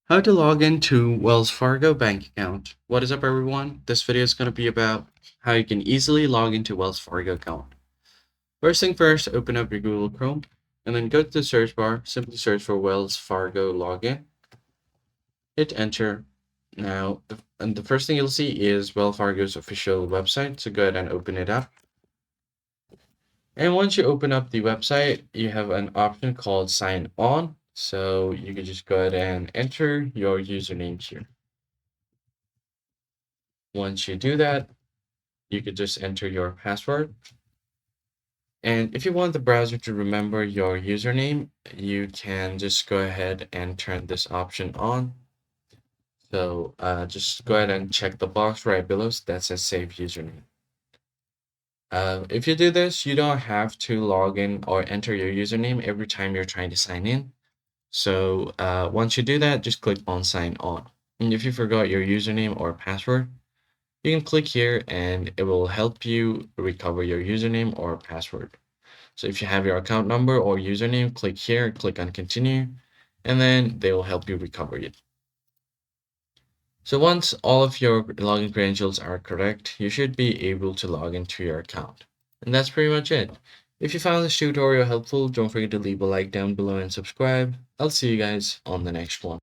How to log into Wells Fargo bank account. What is up, everyone? This video is going to be about how you can easily log into Wells Fargo account. First thing first, open up your Google Chrome and then go to the search bar. Simply search for Wells Fargo login. Hit enter. Now, and the first thing you'll see is Wells Fargo's official website. So go ahead and open it up. And once you open up the website, you have an option called sign on. So you can just go ahead and enter your username here. Once you do that, you could just enter your password. And if you want the browser to remember your username, you can just go ahead and turn this option on. So just go ahead and check the box right below that says save username. If you do this, you don't have to log in or enter your username every time you're trying to sign in. So once you do that, just click on sign on. And if you forgot your username or password, you can click here and it will help you recover your username or password. So if you have your account number or username, click here, click on continue, and then they will help you recover it. So once all of your login credentials are correct, you should be able to log into your account. And that's pretty much it. If you found this tutorial helpful, don't forget to leave a like down below and subscribe. I'll see you guys on the next one.